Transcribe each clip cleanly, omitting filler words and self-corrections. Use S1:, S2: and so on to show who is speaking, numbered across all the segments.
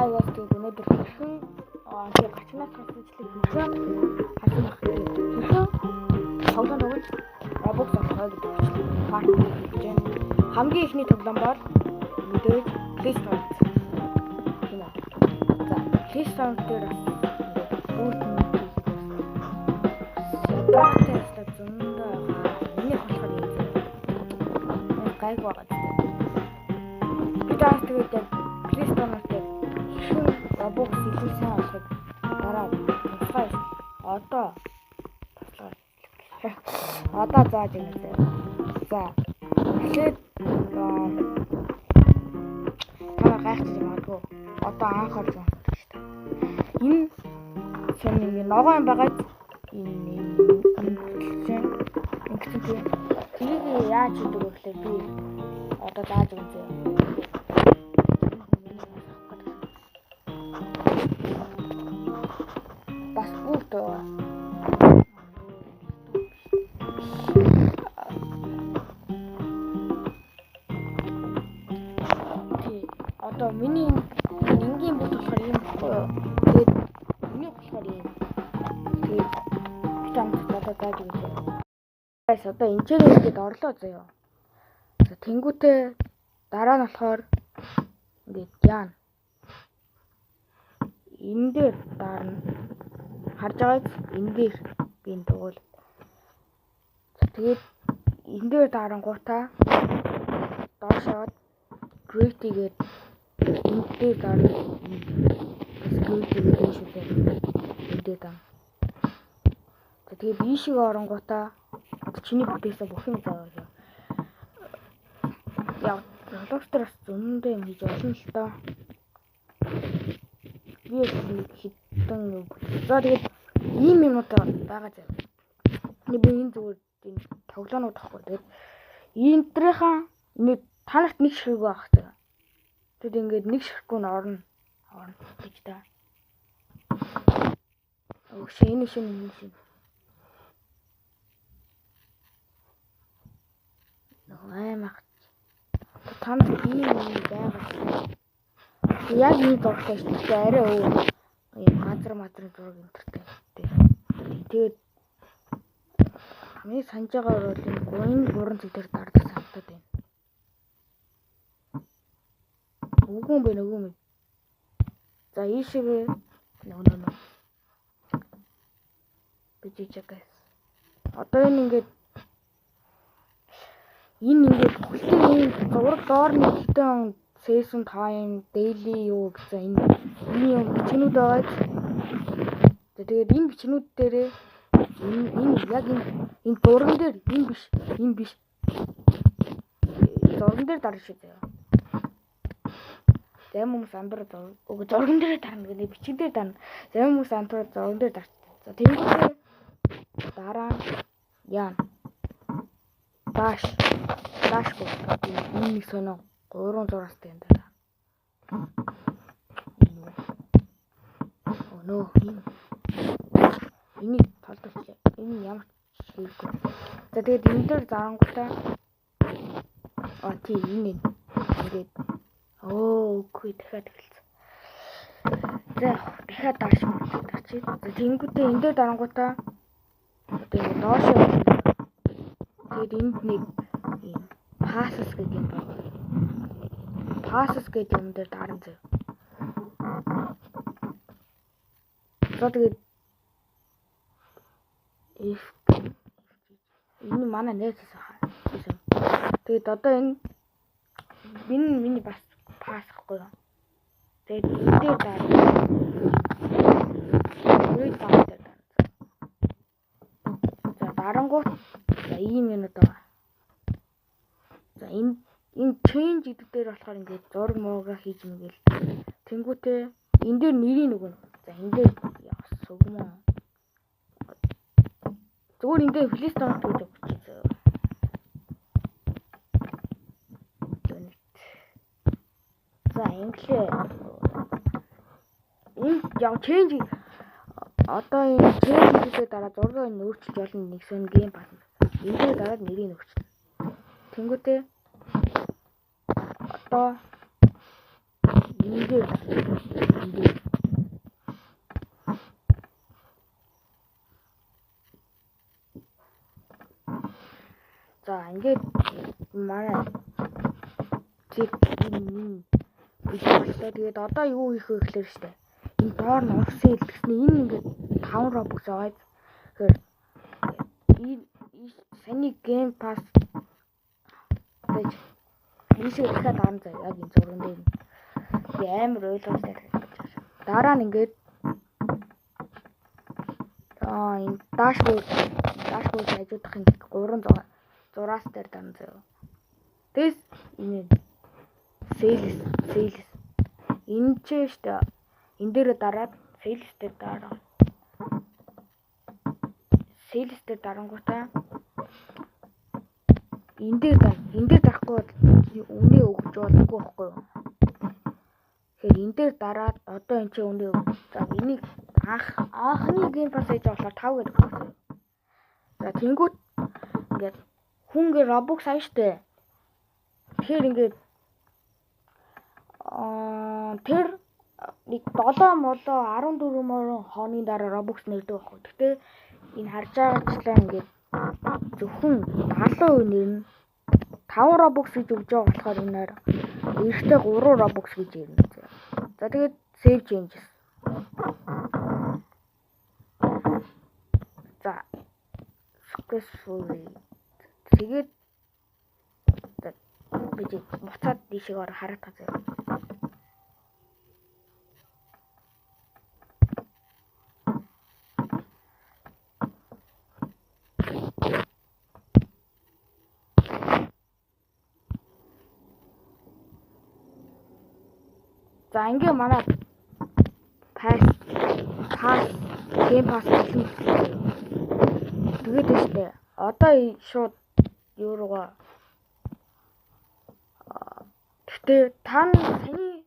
S1: Яагаас тэгээд өнөөдөр хэрхэн тэг гачнаас хасчихлаа хэрхэн хасан бах хэрхэн тоглоом тоглож Roblox авах гэдэг part хийж байна. Хамгийн ихний тоглоом бол мэдээж Playstone. За, Playstone дээр бас бүгд тест зөндөө миний болохоор юм. Гайг байгаа. Би таас тэгээд Playstone дээр шин Roblox илүүсэн болоход дараа туслаа. Одоо зааж байна. За. Тэгэхээр таа гайхчих магадгүй. Одоо анх орж байна шүү дээ. Энэ шинэ ногоо юм байгаа. Тэрийг яаж хийдэг вэ гэхээр би одоо зааж өгье. Бас бүгд одоо миний энгийн бүт болохоор юм баггүй юу. Тэгээд миний болохоор юм. Тэгээд чамд одоо зааж өгье. Guys одоо энэ ч ингээд орлоо заяа. За тэнгуүтээ дараа нь болохоор ингээд яана. Энэ дээр даарна. Харж байгааз энэ дээр би энэ дугуйл. Тэгээд энэ дээр дарангуутаа доошоод create-гээд энэ дээр дарна. Create-гээд шүү дээ. Энэ дээр даа. Тэгээд ийшээ оронгуутаа чиний бүтээсэн бүх юм заа. Яа, доктор зөндөө юм хийж болно л доо. Би хитэн юу. За тэгээд ийм юмудаа байгаа зав. Би энэ зүгээр энэ тоглоомнууд авахгүй. Тэгээд энтрийнхаа нэг танарт нэг ширхэг байх зав. Тэгэд ингээд нэг ширхгүү нь орно гэж та. Энэ шинэ аймаг танад ийм юм байгаа. Яг энэ дуртай шүү дээ. Арай өөр юм мадрын зураг энтертэй. Тэгээд хамгийн санаж байгаа бол энэ гурван зүйл дээр дардаг санагдаад байна. Үгүй юм. За ийшээ нөө. Бичиж guys. Одоо энэ ингээд хүлтэй зураг доор нэг хитэн session time daily юу гэсэн энэ юм бичнүүд байгаа. Тэгээд энэ бичнүүд дээрээ энэ яг энэ дурган дээр энэ биш. Дурган дээр дарна шүү дээ. Зарим хүмүүс амбар дурган дээр дарна гэдэг бичиг дээр дарна. Зарим хүмүүс амбар дурган дээр дарна. За тэгвэл дараа яана. Дашгүй энэ нэг соно 3 зурагтай юм даа. Нөө энэ толдолч энэ ямар хийхгүй. За тэгээд энэ дээр зарангуйтай тийм энэ ингээд үгүй дахиад эхэлсэн. За дахиад дарчи. За тэнгуүтээ энэ дээр зарангуйтай тэгээд доош тэгээд энд нэг юм passes гэдэг юм байна. Passes гэдэг юм дээр дарна зав. За тэгээд энэ манай нээсэн. Тэгээд одоо энэ миний бас пассахгүй юу. Тэгээд энэ дээр дарна. За дарангуут за ийм юм одоо. За энэ change гэдэг дээр болохоор ингээд зураг муугаа хийж мэгэл. Тэнгүүтээ энэ дээр нэрийн нөгөө. За энэ дээр сугмаа. Зүгээр энэ дээр Playstone гэж өгчих. За инглээ. Энэ яг change одоо энэ change гэдэг дараа зургийг өөрчилж болно нэг сон гейм пас. Энэ дээр дараад нэрийг өгчих. Тэнгүүтээ одоо энэ дээр үзэг энэ болтой. Тэгээд одоо юу хийх вэ гэхээр штэ. Энэ доор нь урсэл гэснээр энэ ингээд 5 Robux байгаа. Тэгэхээр саний гейм пасс гэж ийшээ дахиад аван заа яг энэ зурган дээр. Би амар ойлгомжтой хэлж. Дараа нь ингээд энэ дашборд хажуудах энэ 3 зураас дээр дан заяа. Тэс энэ sales энэ ч штэ энэ дээр дараад sales дээр дараа. Sales дээр дарангуудаа энэ дээр дарахгүй үнэ өгч болохгүй байхгүй юу? Тэгэхээр энэ дээр дараад одоо энэ ч үнэ өгч. За энийг анхны гейм пасс хийж болохоор 5 гэдэг байна. За тэнгуут ингээд хүнгээ Robux аяа штэ. Тэгэхээр ингээд тэр нэг 7 молоо 14 хооны дараа Robux нэрдэг байхгүй. Гэтэ энэ харж байгаачлаа ингээд зөвхөн 70% нэр нь 5 Robux гэж өгж байгаа болохоор энэ эрэхтэй 3 Robux гэж ирнэ. За тэгээд save changes. За successfully. Тэгээд бид буцаад дишгээр хараад байгаа. За ингээ манай пасс гейм пасс болсон. Тэгээд штэ одоо шууд юу руугаа гэтээ та саний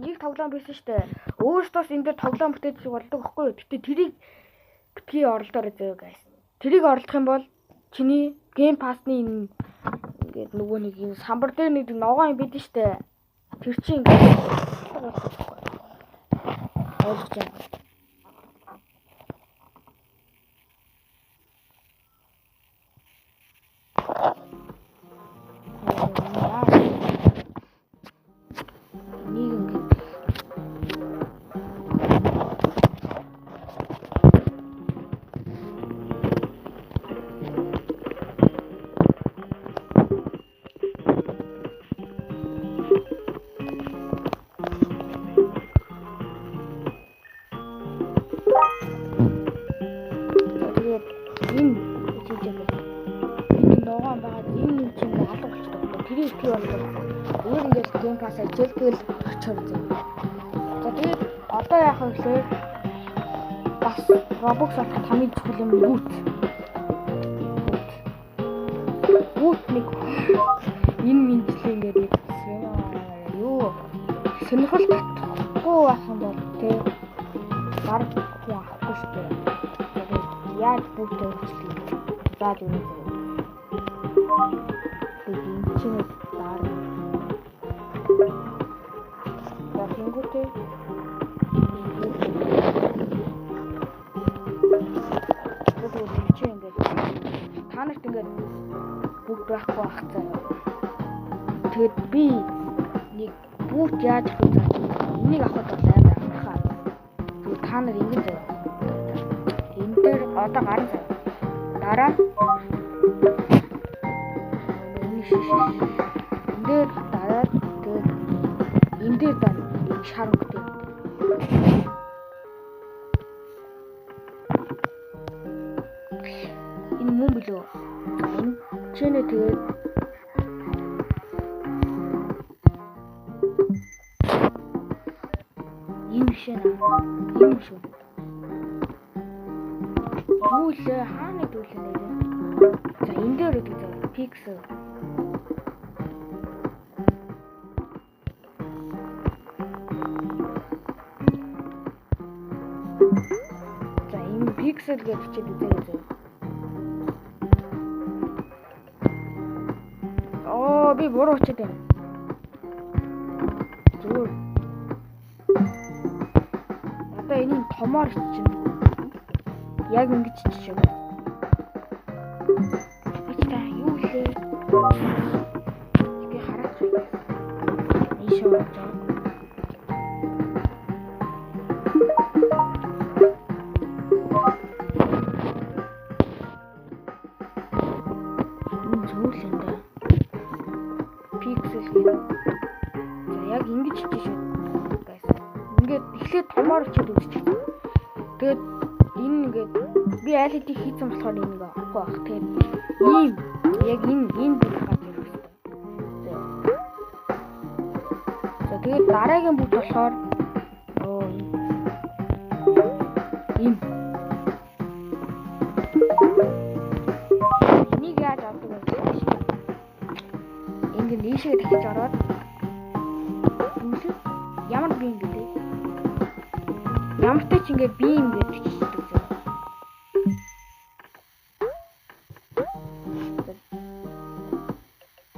S1: нэг тоглоом байсан штэ. Өөрөөсөө энэ дээр тоглоом бүтээж болдог байхгүй юу? Гэтээ тэрийг битгий оролдоорой заяа guys. Тэрийг оролдох юм бол чиний гейм пассны ингээд нөгөө нэг юм самбар дээр нэг ногоо юм бид штэ. Тэр чинь ойлгож байна. Жэлтгэл очор зэ. За тэгээд одоо яах вэ гэхээр бас Robux авах хамгийн чухал юм loot нэг энэ минжлээ ингээд юу сонирхол татахгүй байх юм бол тий баг хүн авахгүй шүү дээ. Тэгээд яаж бүгд өөрчлөе. Зааж өгнө. Тэгээд энэ чинь дараа тэнгуүтэй ингээд та нарт ингээд бүгд байхгүй байх цаа. Тэгэд би нэг бүгд яаж их үзээ. Энийг авахд бол амар амархан. Тэгвэл та нар ингэ заяа. Энэ дээр одоо гарна цаа. Дараа энэ дээр дараад тэгээд энэ дээр дан шар өгдөө. Энэ мөн билүү. Энэ чэнэ тэгээд юм шэнэ. Юм шүү. Юулээ хаана дүүлээ нэ. За энэ дээр өгдөө. Pixel. Pixel гэж чид үзээ. Би буруу чид байна. Зүгээр. Одоо энийг томоор чинь яг ингэж чинь. Бич та юу лээ? Ингээ хараач. эхлээд томоор өчөөд үзчихсэн. Тэгээд энэ ингээд би аль хэдийн хийсэн болохоор энийг авахгүй байх. Тэгээд ийм яг энэ бүх газар хэрэгтэй. За тэгээд дараагийн бүт болохоор ийм энийг яаж авдаг вэ? Ингээд ийшээ дахиж ороод ямар би юм бэ? Ямар ч ч ингээд би юм гэж хэлдэг зөө.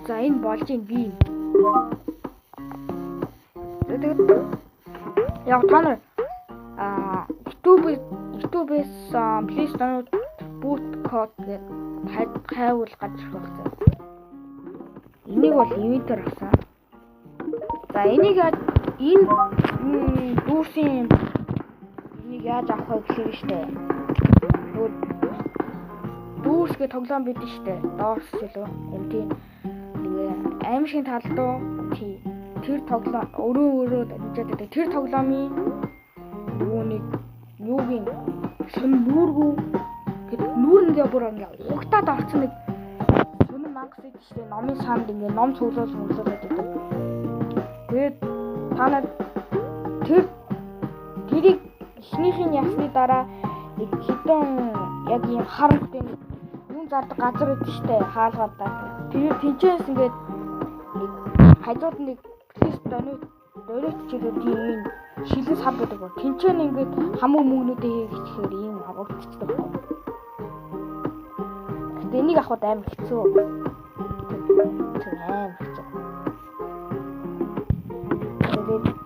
S1: За энэ болж ийн би. Тэгээд яг та нар YouTube-ээс please download boot code гэж хайвал гарч ирэх байна. Энийг бол ивентээр авсан. За энийг энэ дүүрсийн энийг яаж авах вэ гэхээр штэ. Дүүрсгээ тоглоом бидэн штэ. Доорс илүү. Энд тийм аимшигын талдуу тий. Тэр тоглоом өөрөө дэмжиж байдаг. Тэр тоглоомын юугийн сон нүүргүү гэдэг нүүрнгээ бүр ингээ угтаад орсон нэг сүнэн мангас гэдэг штэ. Номын санд ингээ ном цуглуулж байдаг. Тэгээд та нар тэрийг эхнийхний ясны дараа нэг хитэн яг ийм харамхтай юм зардаг газар байдаг штэ. Хаалгадаа. Тэр тэнцээс ингээд нэг хажууд нэг лист дөрөвт чигээр тийм шилэн сав байдаг. Тэнцэн ингээд хамаг мөнгнүүдээ хийчихээр ийм агуулчихдаг байна. Гэтэ энийг авахд амар хэцүү.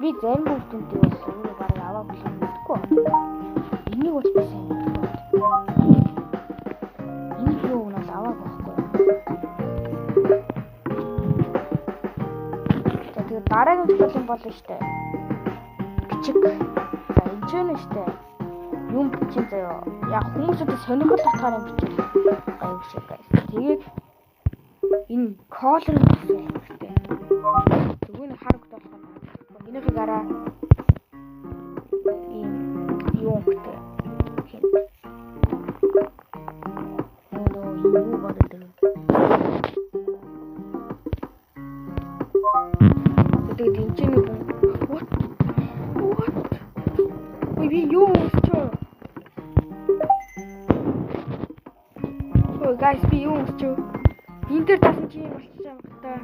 S1: Би зарим бүгдүүдийг бол өөрөө бараг аваагүй юм мэдгүй. Энийг бол би сайн мэдгүй. Энийг юу нь бол аваагүй байхгүй. Тэгээд дараагийн зүйл юм болно штэ. Бичиг. За энэ ч нь штэ. Юм бичин заяа. Яг хүмүүсүүд сонирхол татгаар юм бичиг. Гай шиг гай. Тэгээд энэ колор гэсэн юм штэ. Тэгвэл харагдах болох. Минийхийг араа ийм юу гэдэг. Юу гэдэг. Тэгээд энэ чинь what? Би юу өсчөө? Oh guys би юу өсчөө? Энд дээр тасан чи юм болчих юм та.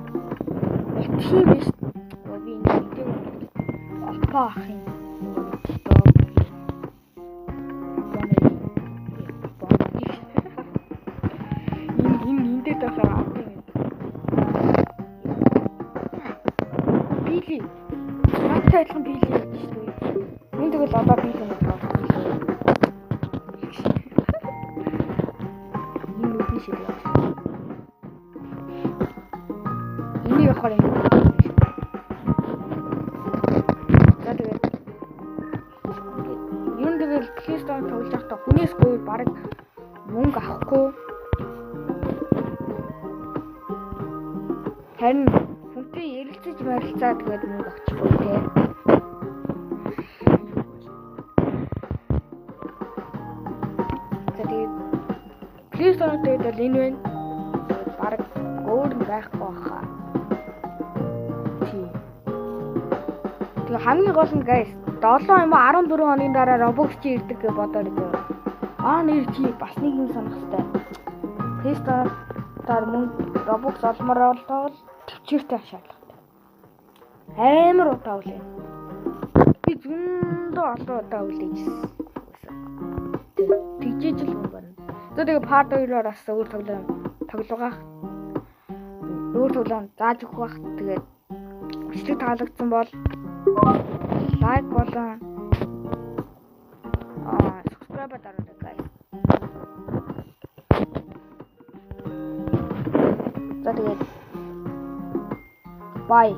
S1: Тийм биш. Би энэ пахин. Энд тахаа авдаг. Били. Матайхан били гэж шүү. Мөн тэгэл одоо били нэг байна. Энэ үгүй шиг байна. Энийг авах юм. Плейстон тоглож байхдаа хүнээс гуйвал бараг мөнгө авахгүй. Харин хүнтэй ярилцаж марилцаа тэгээд мөнгө авчихгүй тий. Тэгээд плейстон тэгээд бол энэ вэ? Бараг өөр байхгүй баха. Тий. Тэгээд хамгийн гол нь guys 7 юм уу 14 оны дараа Roblox чи ирдэг гэж бодоод байгаа. Нэр чи бас нэг юм санах хэрэгтэй. Плейстаар мөн Roblox олмоор бол төвчээртэй шаардлагатай. Амар удаа үлээ. Би зөндөө олон удаа үлээжсэн. Тэгжээж л юм байна. Тэгээд part 2-оор бас өөр тоглоом зааж өгөх бах. Тэгээд бичлэг таалагдсан бол лайк болон subscribe дараадаг guys. За тэгээд bye.